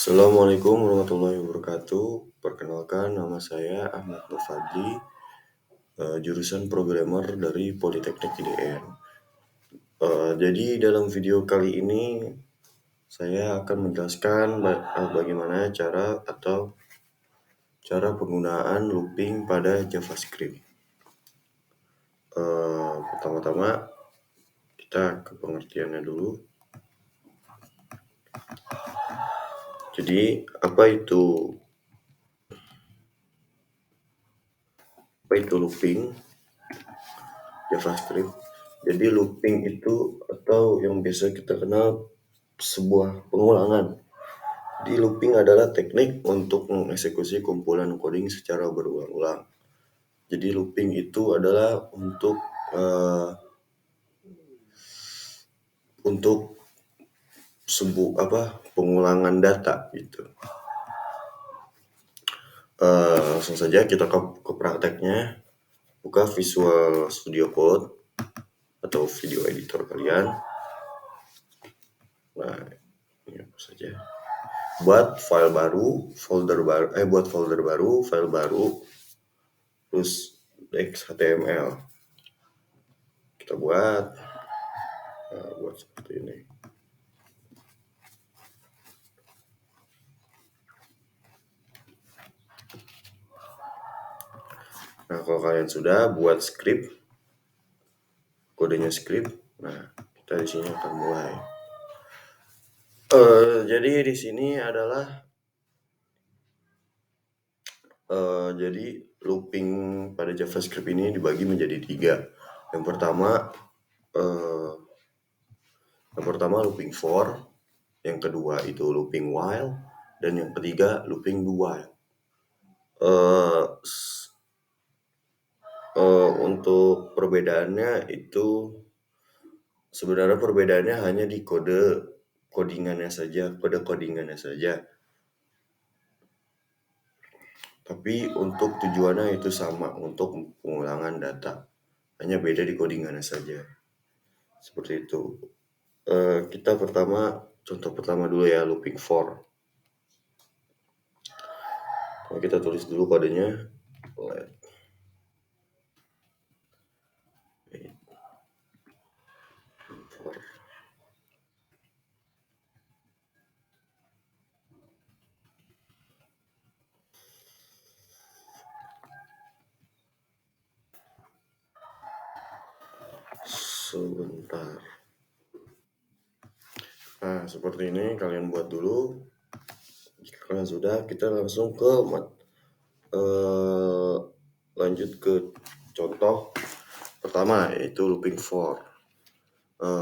Assalamualaikum warahmatullahi wabarakatuh. Perkenalkan, nama saya Ahmad Nur Fadli, jurusan programmer dari Politeknik IDN. Jadi dalam video kali ini saya akan menjelaskan bagaimana cara penggunaan looping pada JavaScript. Pertama-tama kita ke pengertiannya dulu. Jadi apa itu looping JavaScript? Jadi looping itu atau yang biasa kita kenal sebuah pengulangan. Di looping adalah teknik untuk mengeksekusi kumpulan coding secara berulang-ulang. Jadi looping itu adalah untuk pengulangan data gitu. Langsung saja kita ke prakteknya. Buka Visual Studio Code atau video editor kalian. Nah, ini apa saja. Buat file baru, file baru, terus XHTML. Kita buat seperti ini. Nah, kalau kalian sudah buat script, kodenya script, nah kita di sini akan mulai. Jadi di sini adalah jadi looping pada JavaScript ini dibagi menjadi 3. Yang pertama looping for, yang kedua itu looping while, dan yang ketiga looping do while. Untuk perbedaannya itu sebenarnya perbedaannya hanya di kode codingannya saja. Tapi untuk tujuannya itu sama, untuk pengulangan data. Hanya beda di codingannya saja. Seperti itu. Kita contoh pertama dulu ya, looping for. Kita tulis dulu kodenya. Sebentar. Nah, seperti ini kalian buat dulu. Jika kalian sudah, kita langsung ke lanjut ke contoh pertama, yaitu looping for.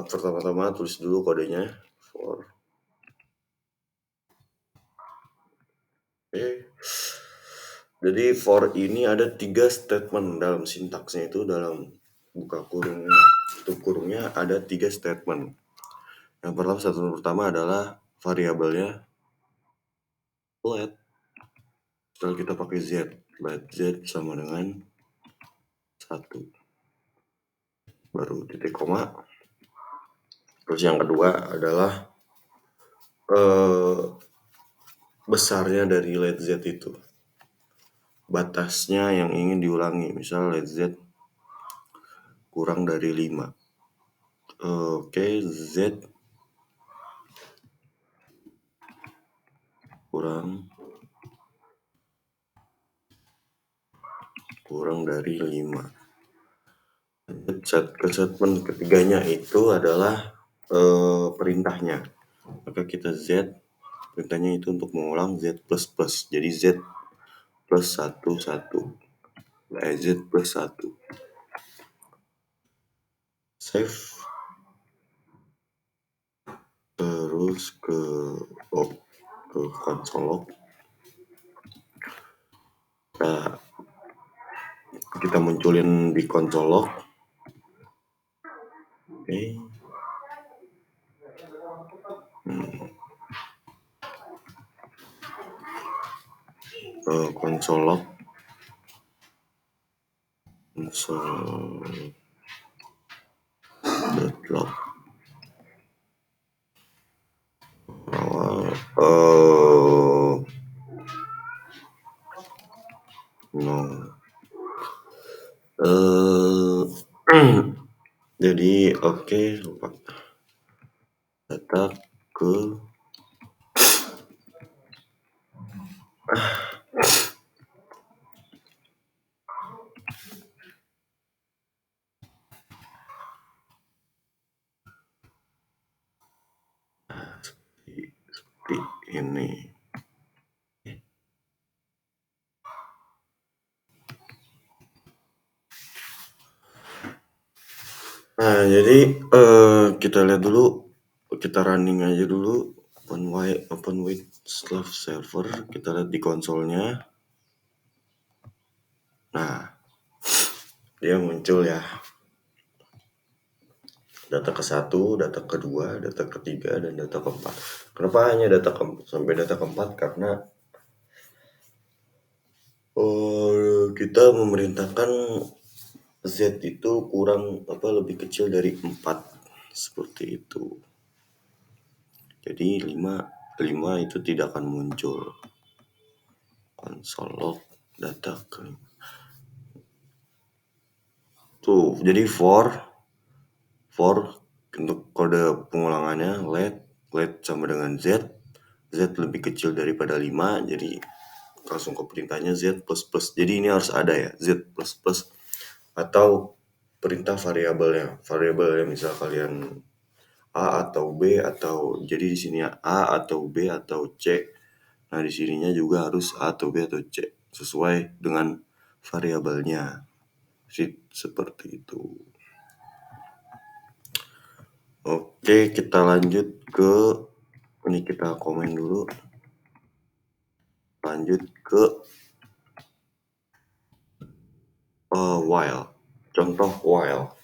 Pertama-tama tulis dulu kodenya for. Jadi for ini ada 3 statement dalam sintaksnya, itu dalam buka kurung, tutup kurungnya ada 3 statement. Yang pertama adalah variabelnya let. Setelah kita pakai let z sama dengan 1. Baru titik koma. Terus yang kedua adalah besarnya dari let z itu, batasnya yang ingin diulangi. Misal let z kurang dari 5. Oke, z kurang dari 5. Statement ketiganya itu adalah perintahnya. Maka kita z, perintahnya itu untuk mengulang z++. Jadi z plus 1, z plus 1. Save. Terus ke console log. Nah, kita munculin di console log. Oke. Console log. Jadi oke, lupa data ke seperti ini. Nah, jadi kita lihat dulu, kita running aja dulu open with Slav server, kita lihat di konsolnya. Nah, dia muncul ya. Data ke-1, data ke-2, data ke-3, dan data ke-4. Kenapa hanya sampai data ke-4? Karena kita memerintahkan Z itu lebih kecil dari 4. Seperti itu. Jadi 5 itu tidak akan muncul. Console log data ke tuh. Jadi for untuk kode pengulangannya let sama dengan Z lebih kecil daripada 5, jadi langsung ke perintahnya Z++. Jadi ini harus ada ya, Z++, atau perintah variabelnya misal kalian A atau B, atau jadi di sini A atau B atau C. Nah, di sininya juga harus A atau B atau C sesuai dengan variabelnya. Seperti itu. Oke, kita lanjut ke ini, kita komen dulu. Lanjut ke while. Contoh while.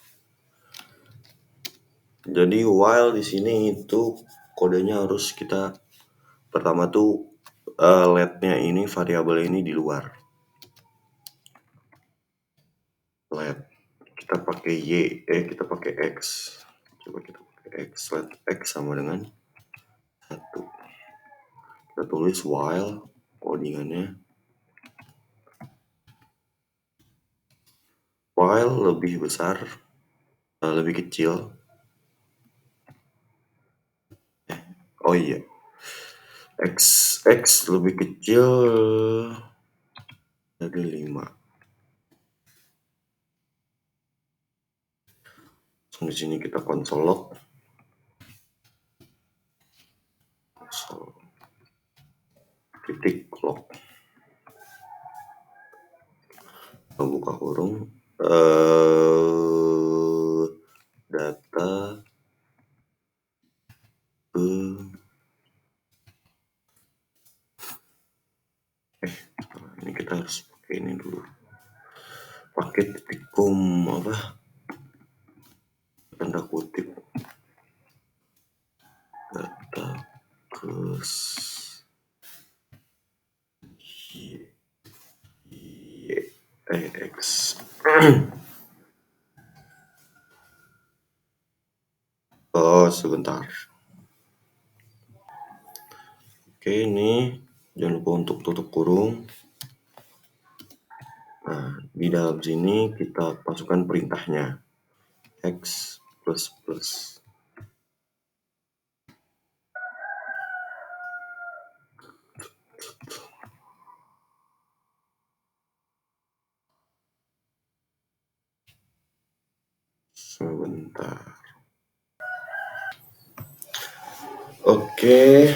Jadi while di sini itu kodenya harus kita pertama tuh let-nya ini, variabel ini di luar. Let kita pakai kita pakai X. Coba kita pakai X. Let X sama dengan 1. Kita tulis while, codingannya while lebih besar, lebih kecil. Oh iya, X lebih kecil dari 5. Di sini kita console log. Titik log. Buka kurung. Data ke ini kita harus pakai ini dulu. Pakai titik tanda kutip. Data ke X. Oh, sebentar. Oke, ini jangan lupa untuk tutup kurung. Nah, di dalam sini kita masukkan perintahnya X++. Sebentar. Oke,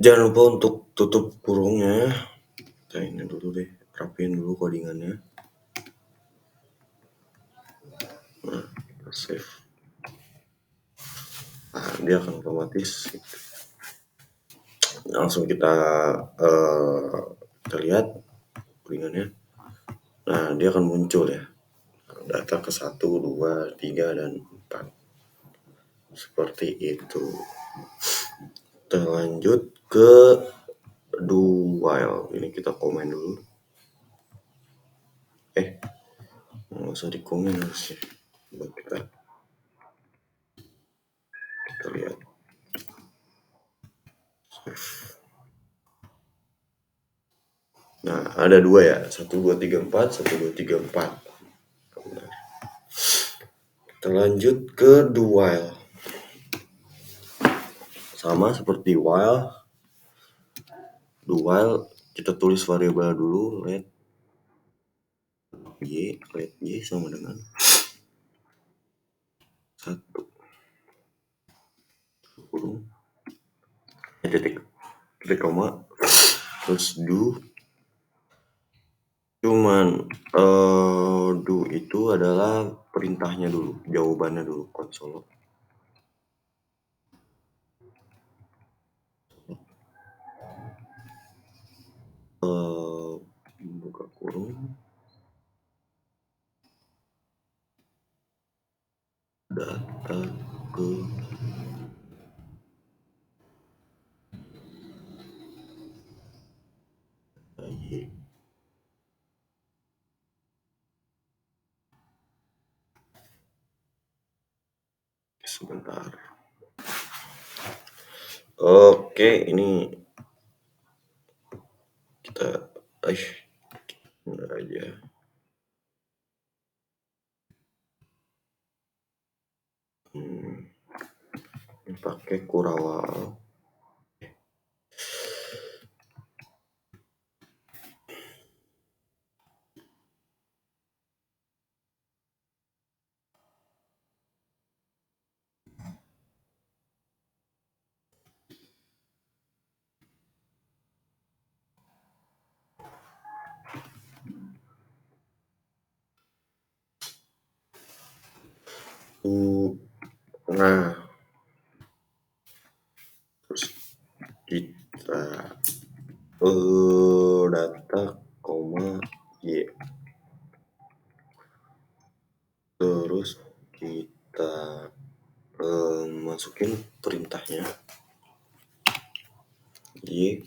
jangan lupa untuk tutup kurungnya. Kita ini dulu deh, rapiin dulu codingannya. Nah, kita save. Nah, dia akan otomatis langsung kita lihat codingannya. Nah, dia akan muncul ya. Data ke 1, 2, 3, dan 4. Seperti itu. Kita lanjut ke do while. Ini kita komen dulu. Nggak usah dikomen harusnya. Coba kita lihat. Nah, ada 2 ya. 1, 2, 3, 4. 1, 2, 3, 4. Kita lanjut ke do while. Sama seperti while, do while kita tulis variabel dulu, let y sama dengan 1 kurung titik koma, terus do. Cuman do itu adalah perintahnya dulu, jawabannya dulu, konsol. Buka kurung, data ke y. Sebentar. Oke, ini kita benar aja. Pakai kurawal. Nah, terus kita data koma y, terus kita masukin perintahnya y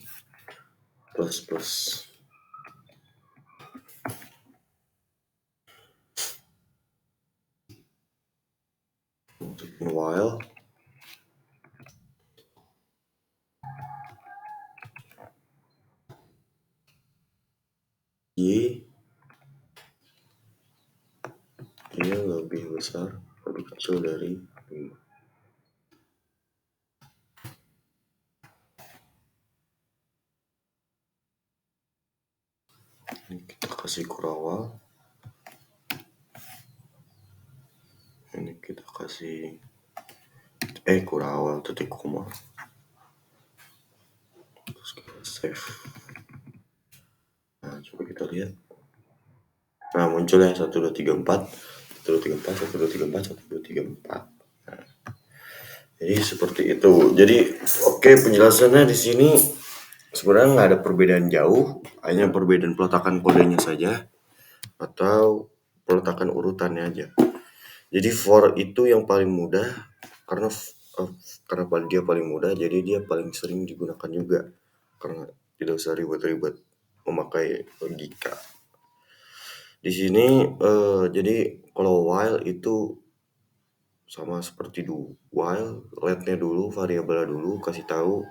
plus plus while y lebih besar lebih kecil dari 5. Ini kita kasih kurawal, ini kita kasih kurawal titik koma, terus kita save. Nah, coba kita lihat. Nah, muncul ya 1 2 3 4 1 2 3 4 1 2 3 4 1 2 3 4. Nah, jadi seperti itu. Jadi oke, penjelasannya di sini sebenarnya nggak ada perbedaan jauh, hanya perbedaan peletakan kodenya saja atau peletakan urutannya aja. Jadi for itu yang paling mudah karena dia paling mudah, jadi dia paling sering digunakan juga karena tidak usah ribet-ribet memakai logika. Di sini jadi kalau while itu sama seperti do while, letnya dulu, variabelnya dulu kasih tahu.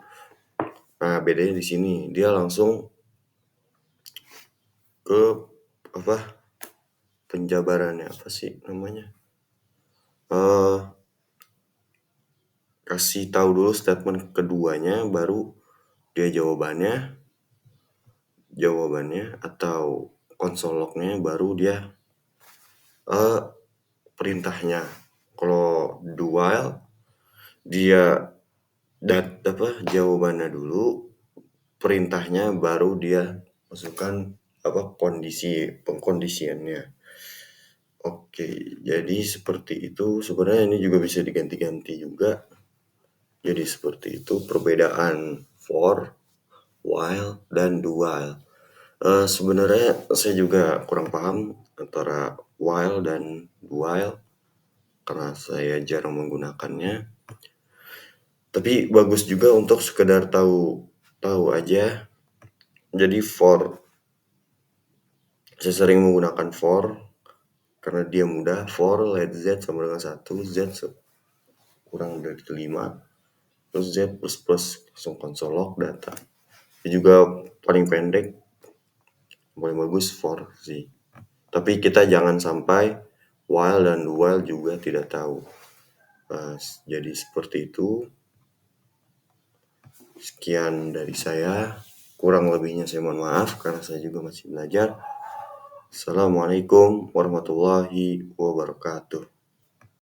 Nah, bedanya di sini dia langsung ke penjabarannya, apa sih namanya? Kasih tahu dulu statement keduanya, baru dia jawabannya atau console log-nya, baru dia perintahnya. Kalau do while dia jawabannya dulu, perintahnya baru dia masukkan pengkondisiannya. Oke, jadi seperti itu. Sebenarnya ini juga bisa diganti-ganti juga. Jadi seperti itu perbedaan for, while, dan do while. Sebenarnya saya juga kurang paham antara while dan do while karena saya jarang menggunakannya. Tapi bagus juga untuk sekedar tahu aja. Jadi for, saya sering menggunakan for karena dia mudah. For let z sama dengan 1, z kurang dari 5, terus z plus plus langsung console log data. Ini juga paling pendek, paling bagus for sih. Tapi kita jangan sampai while dan while juga tidak tahu. Jadi seperti itu. Sekian dari saya. Kurang lebihnya saya mohon maaf karena saya juga masih belajar. Assalamualaikum warahmatullahi wabarakatuh.